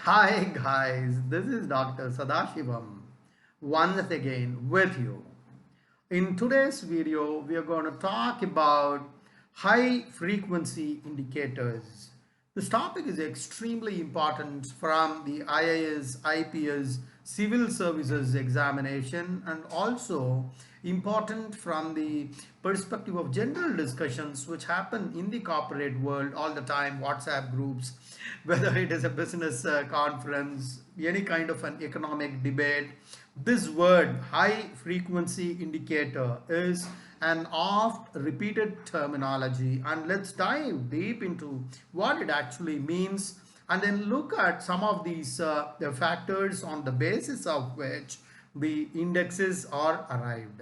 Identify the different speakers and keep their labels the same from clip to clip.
Speaker 1: Hi guys, this is Dr. Sadashivam once again with you. In today's video, we are going to talk about high frequency indicators. This topic is extremely important from the IAS, IPS, civil services examination and also important from the perspective of general discussions which happen in the corporate world all the time, WhatsApp groups, whether it is a business conference, any kind of an economic debate. This word high frequency indicator is an oft repeated terminology, and let's dive deep into what it actually means and then look at some of these the factors on the basis of which the indexes are arrived.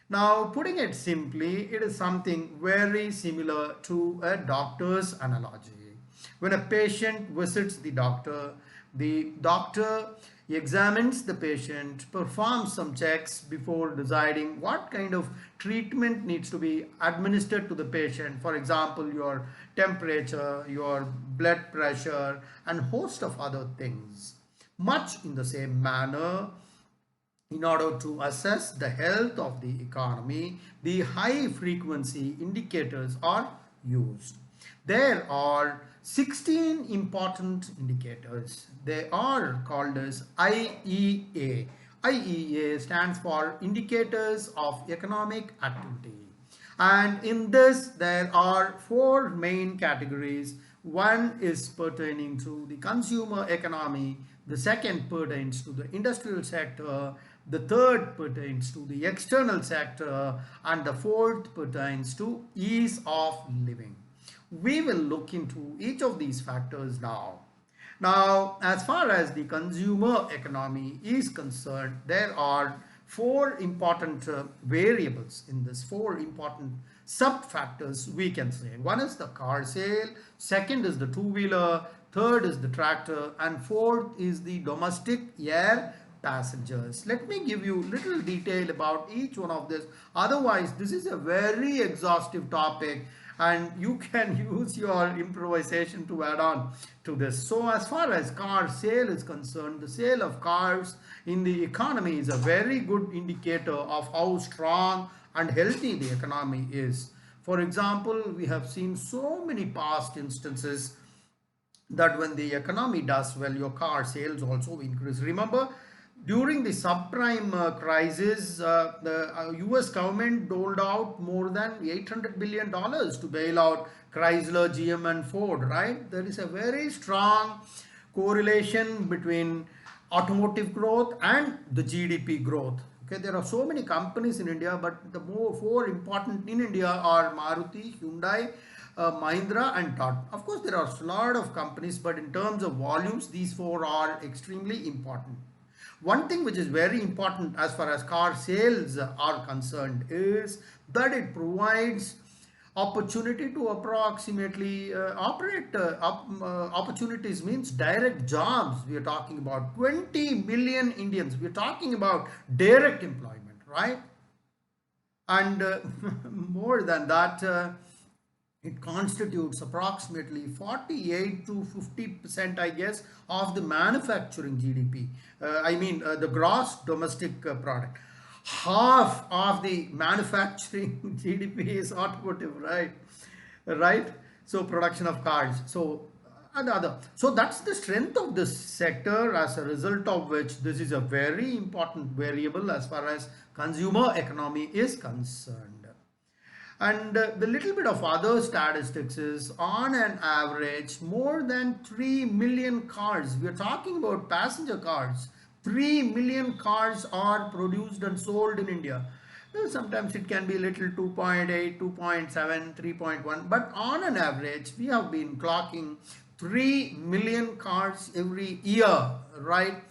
Speaker 1: Now, putting it simply, it is something very similar to a doctor's analogy. When a patient visits the doctor examines the patient, performs some checks before deciding what kind of treatment needs to be administered to the patient. For example, your temperature, your blood pressure, and host of other things. Much in the same manner, in order to assess the health of the economy, the high frequency indicators are used. There are 16 important indicators. They are called as IEA. IEA stands for Indicators of Economic Activity. And in this, there are four main categories. One is pertaining to the consumer economy, the second pertains to the industrial sector, the third pertains to the external sector, and the fourth pertains to ease of living. We will look into each of these factors now. Now, as far as the consumer economy is concerned, there are four important variables in this, four important sub factors we can say. One is the car sale, second is the two-wheeler, third is the tractor, and fourth is the domestic air passengers. Let me give you little detail about each one of this. Otherwise, this is a very exhaustive topic and you can use your improvisation to add on to this. So as far as car sale is concerned, the sale of cars in the economy is a very good indicator of how strong and healthy the economy is. For example, we have seen so many past instances that when the economy does well, your car sales also increase. Remember, during the subprime crisis, the US government doled out more than $800 billion to bail out Chrysler, GM and Ford, right? There is a very strong correlation between automotive growth and the GDP growth. Okay, there are so many companies in India, but the four important in India are Maruti, Hyundai, Mahindra and Tata. Of course, there are a lot of companies, but in terms of volumes, these four are extremely important. One thing which is very important as far as car sales are concerned is that it provides opportunity to approximately opportunities means direct jobs. We are talking about 20 million Indians. We are talking about direct employment, right? And more than that, it constitutes approximately 48 to 50%, I guess, of the manufacturing GDP. The gross domestic product. Half of the manufacturing GDP is automotive, right? Right? So production of cars. So and other. So that's the strength of this sector, as a result of which this is a very important variable as far as consumer economy is concerned. And the little bit of other statistics is on an average more than 3 million cars. We are talking about passenger cars. 3 million cars are produced and sold in India. Sometimes it can be little 2.8, 2.7, 3.1, but on an average we have been clocking 3 million cars every year, right?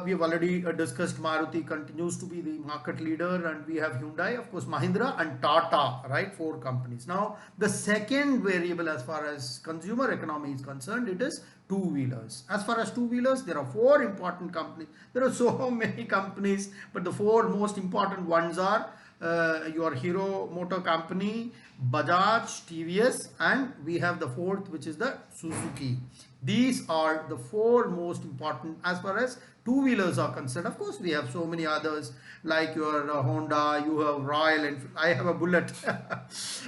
Speaker 1: We have already discussed Maruti continues to be the market leader, and we have Hyundai, of course, Mahindra and Tata, right? Four companies. Now, the second variable as far as consumer economy is concerned, it is two-wheelers. As far as two-wheelers, there are four important companies. There are so many companies, but the four most important ones are your Hero Motor Company, Bajaj, TVS, and we have the fourth, which is the Suzuki. These are the four most important as far as two-wheelers are concerned. Of course, we have so many others like your Honda, you have Royal Enfield, I have a Bullet.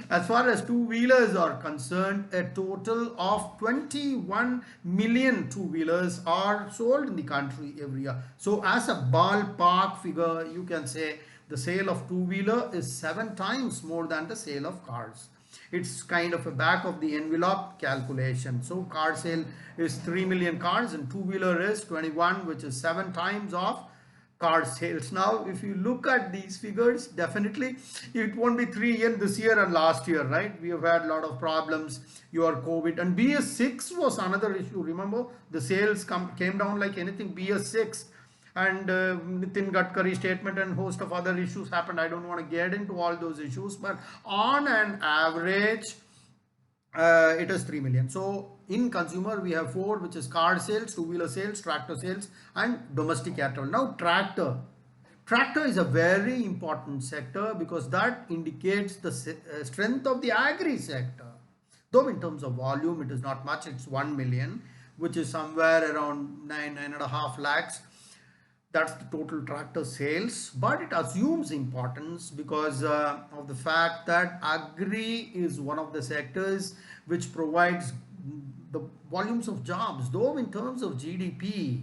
Speaker 1: As far as two-wheelers are concerned, a total of 21 million two-wheelers are sold in the country every year. So as a ballpark figure, you can say the sale of two-wheeler is 7 times more than the sale of cars. It's kind of a back of the envelope calculation. So car sale is 3 million cars and two-wheeler is 21, which is 7 times of car sales. Now if you look at these figures, definitely it won't be 3 in this year and last year, right? We have had a lot of problems, your COVID, and BS6 was another issue. Remember, the sales came down like anything. BS6 and Nitin Gadkari statement and host of other issues happened. I don't want to get into all those issues, but on an average it is 3 million. So in consumer we have 4, which is car sales, two-wheeler sales, tractor sales, and domestic air travel. Now tractor is a very important sector because that indicates the strength of the agri sector. Though in terms of volume it is not much, it's 1 million, which is somewhere around 9.5 lakhs. That's the total tractor sales, but it assumes importance because of the fact that agri is one of the sectors which provides the volumes of jobs. Though in terms of GDP,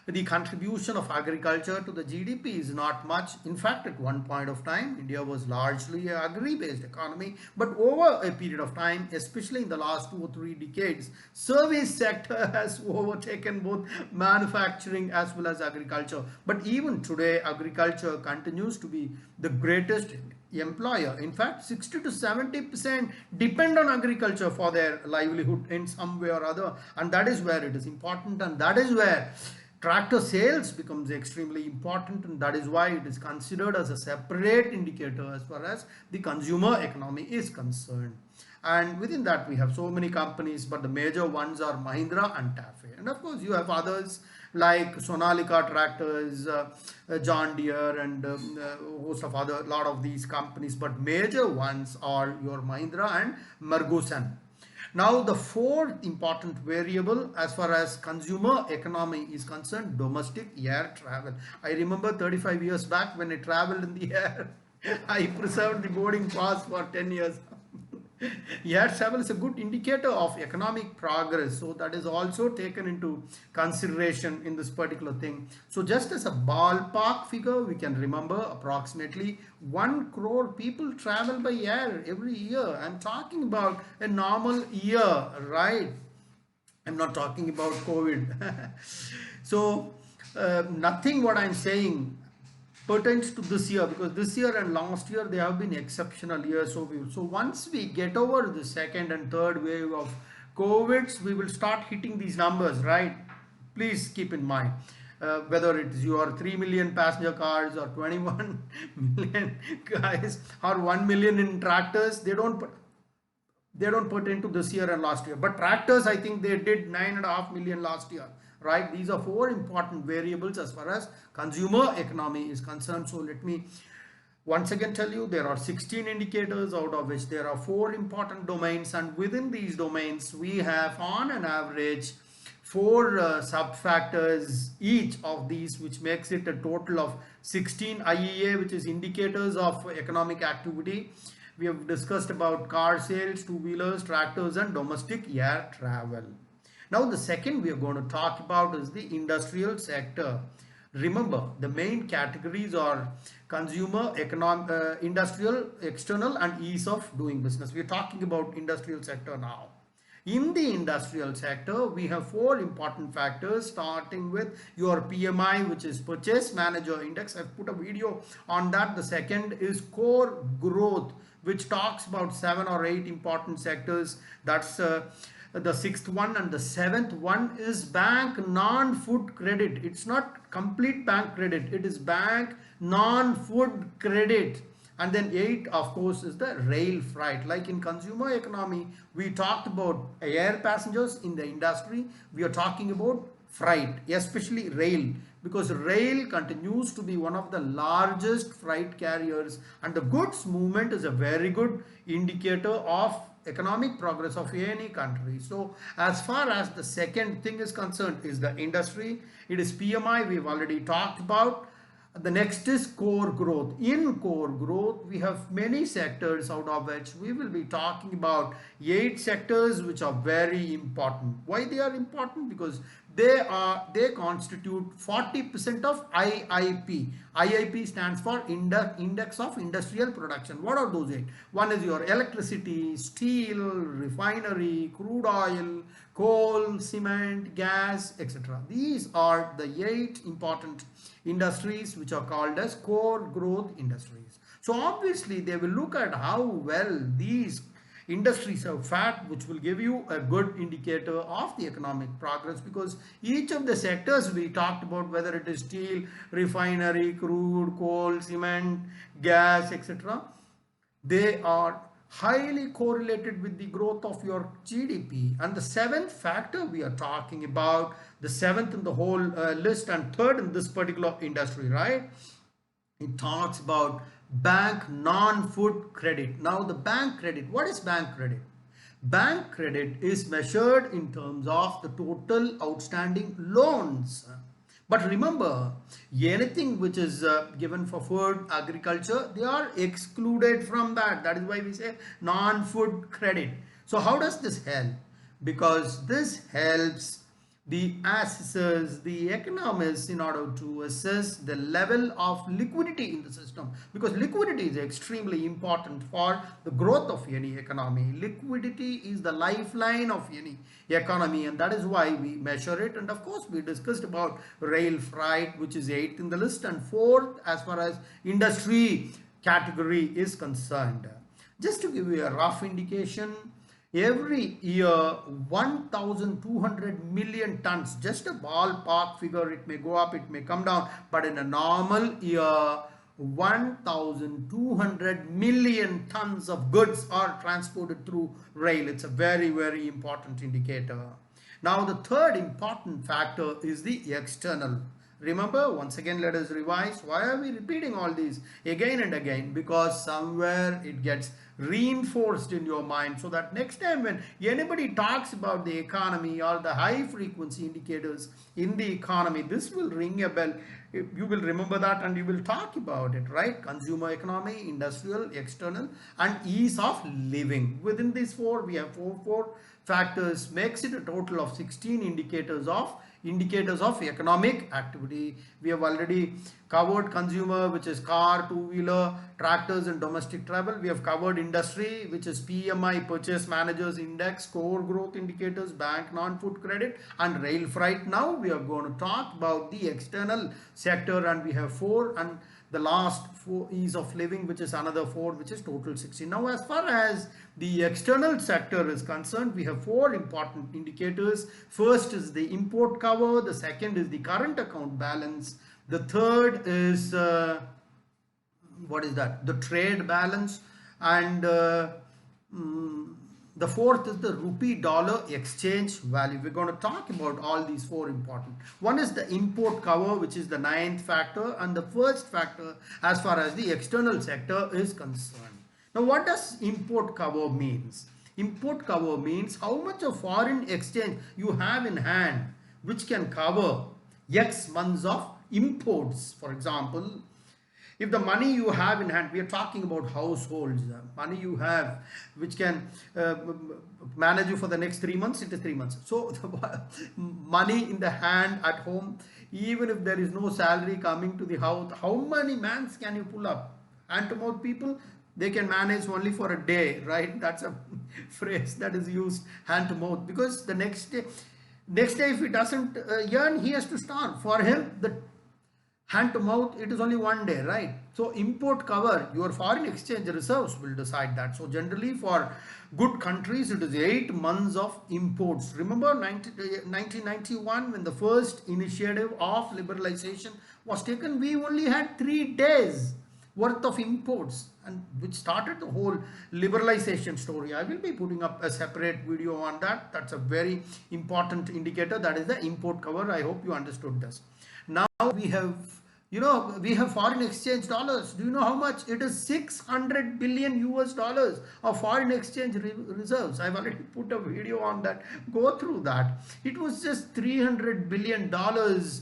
Speaker 1: the contribution of agriculture to the GDP is not much. In fact, at one point of time, India was largely an agri-based economy, but over a period of time, especially in the last 2 or 3 decades, service sector has overtaken both manufacturing as well as agriculture. But even today, agriculture continues to be the greatest employer. In fact, 60 to 70% depend on agriculture for their livelihood in some way or other, and that is where it is important, and that is where tractor sales becomes extremely important, and that is why it is considered as a separate indicator as far as the consumer economy is concerned. And within that we have so many companies, but the major ones are Mahindra and TAFE, and of course you have others like Sonalika tractors, John Deere, and a host of other lot of these companies, but major ones are your Mahindra and Margusan. Now the fourth important variable as far as consumer economy is concerned, domestic air travel. I remember 35 years back when I traveled in the air, I preserved the boarding pass for 10 years. Air travel is a good indicator of economic progress, so that is also taken into consideration in this particular thing. So just as a ballpark figure, we can remember approximately 1 crore people travel by air every year. I'm talking about a normal year, right? I'm not talking about COVID. So nothing what I'm saying pertains to this year, because this year and last year they have been exceptional years. So once we get over the second and third wave of COVID, we will start hitting these numbers, right? Please keep in mind, whether it is your 3 million passenger cars or 21 million guys or 1 million in tractors, they don't pertain to this year and last year. But tractors, I think they did 9.5 million last year, right? These are 4 important variables as far as consumer economy is concerned. So let me once again tell you, there are 16 indicators, out of which there are 4 important domains, and within these domains we have on an average 4 sub-factors each of these, which makes it a total of 16 IEA, which is indicators of economic activity. We have discussed about car sales, two-wheelers, tractors, and domestic air travel. Now the second we are going to talk about is the industrial sector. Remember, the main categories are consumer, economic, industrial, external, and ease of doing business. We are talking about industrial sector now. In the industrial sector, we have 4 important factors, starting with your PMI, which is Purchase Manager Index. I've put a video on that. The second is core growth, which talks about 7 or 8 important sectors. That's the 6th one, and the 7th one is bank non-food credit. It's not complete bank credit, it is bank non-food credit. And then 8, of course, is the rail freight. Like in consumer economy, we talked about air passengers. In the industry, we are talking about freight, especially rail, because rail continues to be one of the largest freight carriers, and the goods movement is a very good indicator of economic progress of any country. So as far as the second thing is concerned is the industry. It is PMI, we've already talked about. The next is core growth. In core growth, we have many sectors, out of which we will be talking about 8 sectors which are very important. Why they are important? Because they constitute 40% of IIP. IIP stands for Index of Industrial Production. What are those 8? One is your electricity, steel, refinery, crude oil, coal, cement, gas, etc. These are the 8 important industries which are called as core growth industries. So obviously they will look at how well these industries have fared, which will give you a good indicator of the economic progress, because each of the sectors we talked about, whether it is steel, refinery, crude, coal, cement, gas, etc., they are highly correlated with the growth of your GDP. And the seventh factor we are talking about, the seventh in the whole list and third in this particular industry, right? It talks about bank non-food credit. Now the bank credit, what is bank credit? Bank credit is measured in terms of the total outstanding loans. But remember, anything which is given for food, agriculture, they are excluded from that. That is why we say non-food credit. So how does this help? Because this helps the assessors, the economists, in order to assess the level of liquidity in the system, because liquidity is extremely important for the growth of any economy. Liquidity is the lifeline of any economy, and that is why we measure it. And of course we discussed about rail freight, which is 8th in the list, and 4th as far as industry category is concerned. Just to give you a rough indication, every year 1,200 million tons, just a ballpark figure, it may go up, it may come down, but in a normal year 1,200 million tons of goods are transported through rail. It's a very, very important indicator. Now the third important factor is the external. Remember, once again, let us revise. Why are we repeating all these again and again? Because somewhere it gets reinforced in your mind, so that next time when anybody talks about the economy or the high frequency indicators in the economy, this will ring a bell. You will remember that and you will talk about it, right? Consumer economy, industrial, external, and ease of living. Within these 4, we have four factors, makes it a total of 16 indicators of economic activity. We have already covered consumer, which is car, two-wheeler, tractors and domestic travel. We have covered industry, which is PMI, Purchase Managers Index, core growth indicators, bank non-food credit, and rail freight. Now we are going to talk about the external sector, and we have 4, and the last 4, ease of living, which is another 4, which is total 16. Now as far as the external sector is concerned, we have 4 important indicators. First is the import cover, the second is the current account balance, the third is what is that, the trade balance, and the fourth is the rupee dollar exchange value. We're going to talk about all these 4 important. One is the import cover, which is the 9th factor, and the first factor as far as the external sector is concerned. Now what does import cover means? Import cover means how much of foreign exchange you have in hand, which can cover X months of imports. For example, if the money you have in hand, we are talking about households, money you have which can manage you for the next 3 months, it is 3 months. So the money in the hand at home, even if there is no salary coming to the house, how many mans can you pull up? Hand to mouth people, they can manage only for a day, right? That's a phrase that is used, hand to mouth, because the next day if he doesn't earn, he has to starve. For him, the hand to mouth, it is only 1 day, right? So import cover, your foreign exchange reserves will decide that. So generally for good countries, it is 8 months of imports. Remember 1991, when the first initiative of liberalization was taken, we only had 3 days. worth of imports, and which started the whole liberalization story. I will be putting up a separate video on that. That's a very important indicator. That is the import cover. I hope you understood this. Now we have, we have foreign exchange dollars. Do you know how much it is? 600 billion US dollars of foreign exchange reserves. I've already put a video on that. Go through that. It was just 300 billion dollars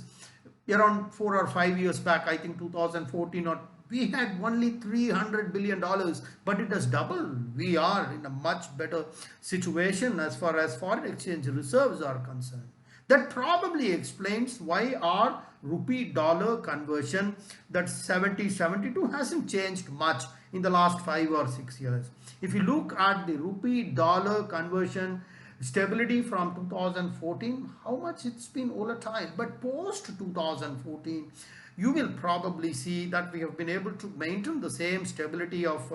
Speaker 1: around 4 or 5 years back. I think 2014, or we had only 300 billion dollars, but it has doubled. We are in a much better situation as far as foreign exchange reserves are concerned. That probably explains why our rupee dollar conversion, that 70-72, hasn't changed much in the last 5 or 6 years. If you look at the rupee dollar conversion stability from 2014, how much it's been volatile, but post 2014 you will probably see that we have been able to maintain the same stability of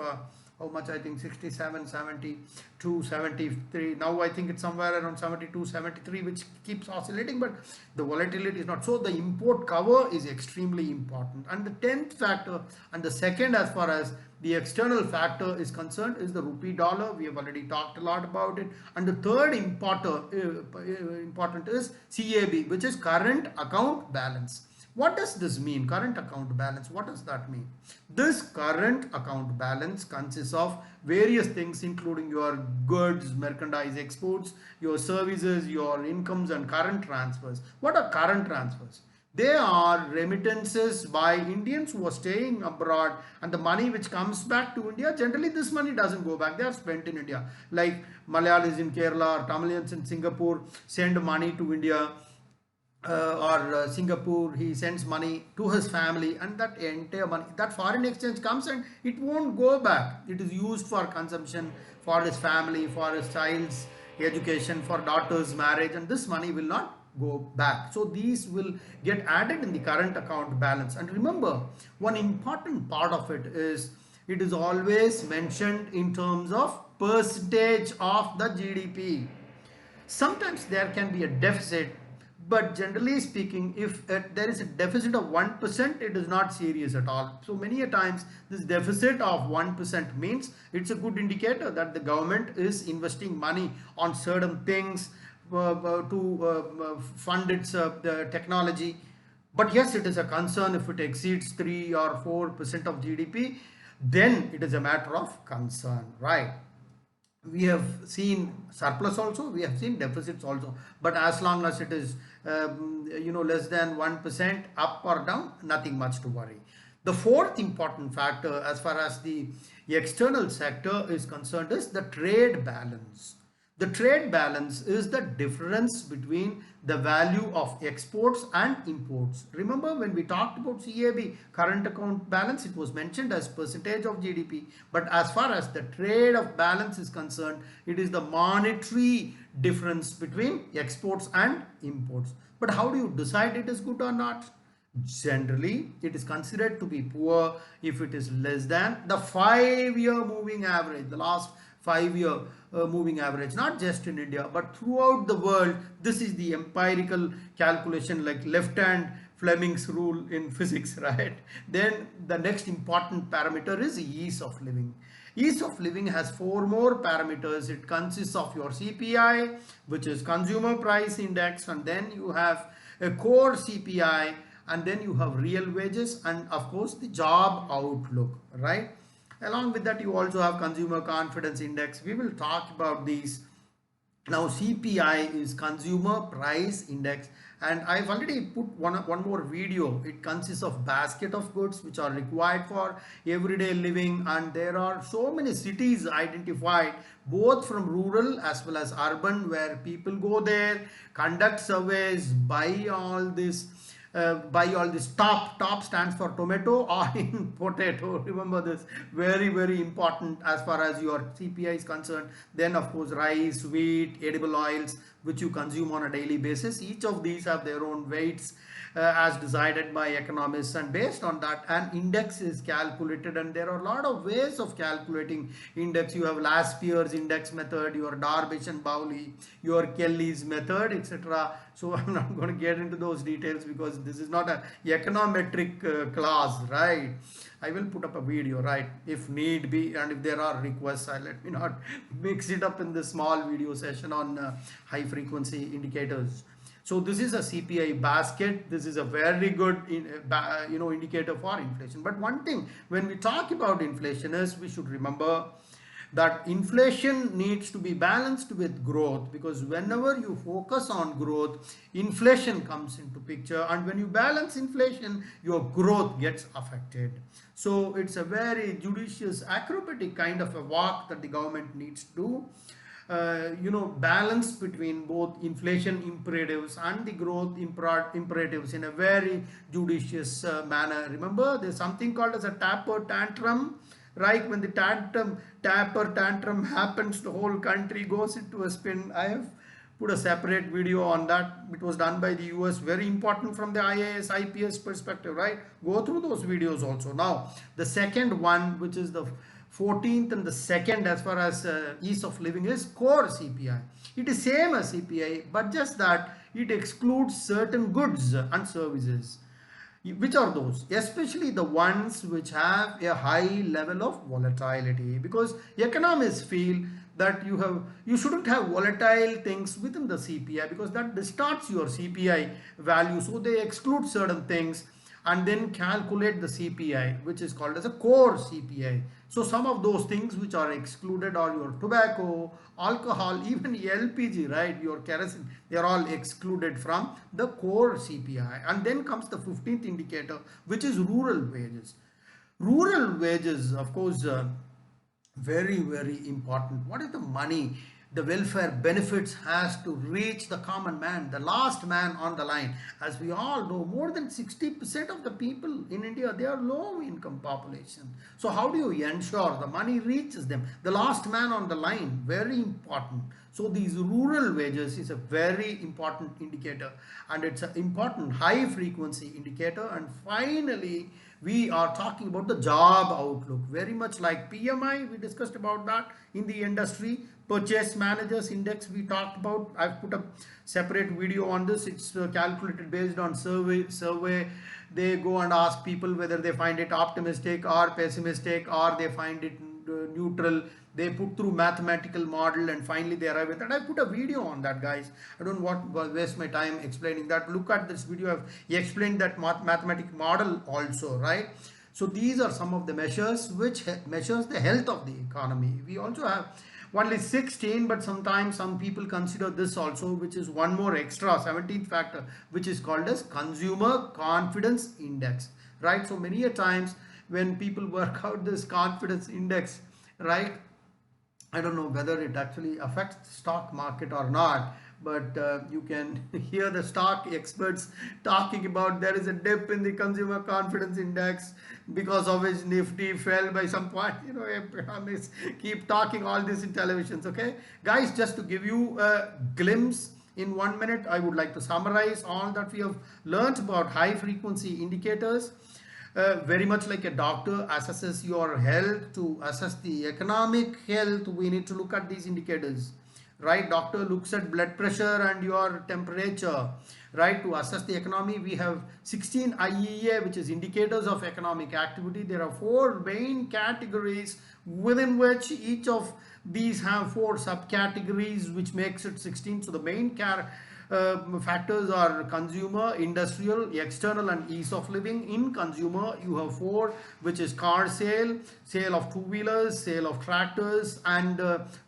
Speaker 1: how much, I think 67, 72, 73. Now I think it's somewhere around 72, 73, which keeps oscillating, but the volatility is not. So the import cover is extremely important. And the 10th factor, and the second as far as the external factor is concerned, is the rupee dollar. We have already talked a lot about it. And the third important is CAB, which is current account balance. What does this mean? Current account balance. What does that mean? This current account balance consists of various things, including your goods, merchandise exports, your services, your incomes, and current transfers. What are current transfers? They are remittances by Indians who are staying abroad, and the money which comes back to India, generally this money doesn't go back. They are spent in India. Like Malayalis in Kerala or Tamilians in Singapore send money to India. Singapore, he sends money to his family, and that entire money, that foreign exchange comes and it won't go back. It is used for consumption, for his family, for his child's education, for daughter's marriage, and this money will not go back. So these will get added in the current account balance. And remember, one important part of it is, it is always mentioned in terms of percentage of the GDP. Sometimes there can be a deficit, but generally speaking, if there is a deficit of 1%, it is not serious at all. So many a times this deficit of 1% means it's a good indicator that the government is investing money on certain things to fund its technology. But yes, it is a concern if it exceeds 3 or 4% of GDP, then it is a matter of concern, right? We have seen surplus also, we have seen deficits also, but as long as it is less than 1% up or down, nothing much to worry. The fourth important factor as far as the external sector is concerned is the trade balance. The trade balance is the difference between the value of exports and imports. Remember, when we talked about CAB, current account balance, it was mentioned as percentage of GDP. But as far as the trade of balance is concerned, it is the monetary difference between exports and imports. But how do you decide it is good or not? Generally, it is considered to be poor if it is less than the 5-year moving average, the last 5-year moving average, not just in India but throughout the world. This is the empirical calculation, like left hand Fleming's rule in physics, right? Then the next important parameter is ease of living. Ease of living has 4 more parameters. It consists of your CPI, which is consumer price index, and then you have a core CPI, and then you have real wages, and of course the job outlook, right? Along with that, you also have consumer confidence index. We will talk about these. Now CPI is consumer price index, and I've already put one more video. It consists of basket of goods which are required for everyday living, and there are so many cities identified, both from rural as well as urban, where people go there, conduct surveys, buy all this. Top stands for tomato or in potato. Remember this, very important as far as your CPI is concerned. Then of course rice, wheat, edible oils, which you consume on a daily basis. Each of these have their own weights as decided by economists, and based on that an index is calculated. And there are a lot of ways of calculating index. You have Laspier's index method, your Darbish and Bowley, your Kelly's method, etc. So I'm not going to get into those details because because this is not a econometric class, right? I will put up a video, right, if need be, and if there are requests, let me not mix it up in this small video session on high frequency indicators. So this is a CPI basket. This is a very good indicator for inflation. But one thing when we talk about inflation is we should remember that inflation needs to be balanced with growth, because whenever you focus on growth, inflation comes into picture, and when you balance inflation, your growth gets affected. So it's a very judicious, acrobatic kind of a walk that the government needs to do. Balance between both inflation imperatives and the growth imperatives in a very judicious manner. Remember, there's something called as a Tapper tantrum, right? When the Tapper tantrum happens, the whole country goes into a spin. I have put a separate video on that. It was done by the US, very important from the IAS IPS perspective, right? Go through those videos also. Now the second one, which is the 14th and the second as far as ease of living, is core CPI. It is same as CPI, but just that it excludes certain goods and services. Which are those? Especially the ones which have a high level of volatility, because economists feel that you shouldn't have volatile things within the CPI, because that distorts your CPI value. So they exclude certain things and then calculate the CPI, which is called as a core CPI. So some of those things which are excluded are your tobacco, alcohol, even LPG, right? Your kerosene, they are all excluded from the core CPI. And then comes the 15th indicator, which is rural wages. Rural wages, of course, very, very important. What is the money? The welfare benefits has to reach the common man, the last man on the line. As we all know, more than 60% of the people in India, they are low income population. So how do you ensure the money reaches them? The last man on the line, very important. So these rural wages is a very important indicator, and it's an important high frequency indicator. And finally, we are talking about the job outlook, very much like PMI. We discussed about that in the industry. Purchase Managers Index we talked about. I've put a separate video on this. It's calculated based on survey. They go and ask people whether they find it optimistic or pessimistic, or they find it neutral. They put through mathematical model, and finally they arrive at that. I put a video on that, guys. I don't want to waste my time explaining that. Look at this video. I've explained that mathematical model also, right? So these are some of the measures which measures the health of the economy. We also have only 16, but sometimes some people consider this also, which is one more extra 17th factor, which is called as Consumer Confidence Index, right? So many a times when people work out this confidence index, right, I don't know whether it actually affects the stock market or not, but you can hear the stock experts talking about there is a dip in the consumer confidence index, because of which Nifty fell by some point. Economists keep talking all this in televisions. Okay, guys, just to give you a glimpse in 1 minute, I would like to summarize all that we have learned about high frequency indicators. Very much like a doctor assesses your health, to assess the economic health, we need to look at these indicators, right? Doctor looks at blood pressure and your temperature, right? To assess the economy, we have 16 IEA, which is indicators of economic activity. There are 4 main categories, within which each of these have 4 subcategories, which makes it 16. So the main factors are consumer, industrial, external, and ease of living. In consumer, you have 4, which is car sale, sale of two-wheelers, sale of tractors, and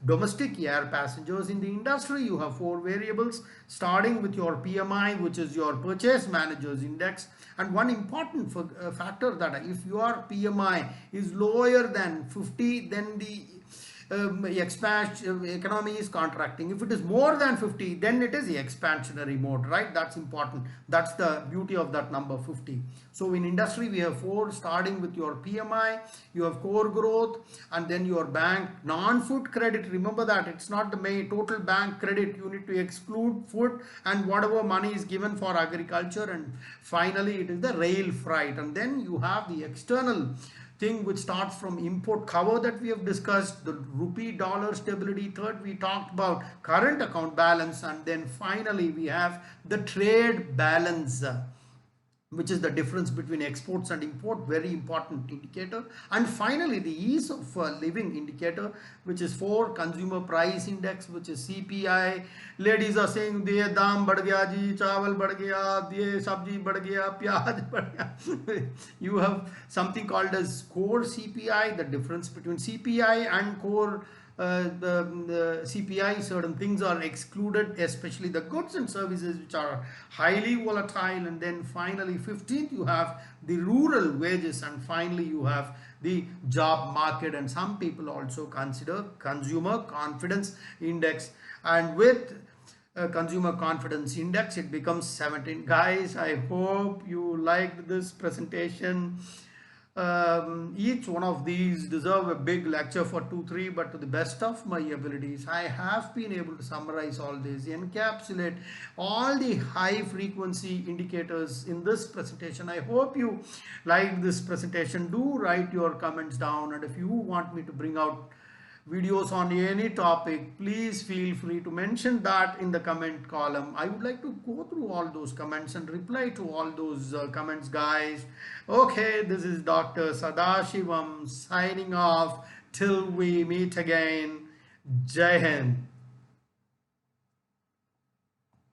Speaker 1: domestic air passengers. In the industry, you have 4 variables, starting with your PMI, which is your Purchase Managers Index. And one important factor, that if your PMI is lower than 50, then the economy is contracting. If it is more than 50, then it is the expansionary mode, right? That's important. That's the beauty of that number 50. So in industry, we have 4, starting with your PMI, you have core growth, and then your bank non-food credit. Remember that it's not the main total bank credit. You need to exclude food and whatever money is given for agriculture. And finally, it is the rail freight. And then you have the external thing, which starts from import cover that we have discussed, the rupee dollar stability. Third, we talked about current account balance, and then finally we have the trade balance. which is the difference between exports and import, very important indicator. And finally, the ease of living indicator, which is for consumer price index, which is CPI. Ladies are saying diye daam बढ़ गया जी, चावल बढ़ गया, दिए सब्जी बढ़ गया, प्याज बढ़ गया. You have something called as core CPI, the difference between CPI and core the CPI. Certain things are excluded, especially the goods and services, which are highly volatile. And then finally 15th you have the rural wages, and finally you have the job market, and some people also consider consumer confidence index. And with consumer confidence index, it becomes 17. Guys, I hope you liked this presentation. Each one of these deserve a big lecture for 2-3, but to the best of my abilities, I have been able to summarize all this, encapsulate all the high frequency indicators in this presentation. I hope you liked this presentation. Do write your comments down, and if you want me to bring out videos on any topic, please feel free to mention that in the comment column. I would like to go through all those comments and reply to all those comments, guys. Okay, this is Dr. Sadashivam signing off till we meet again. Jai Hind.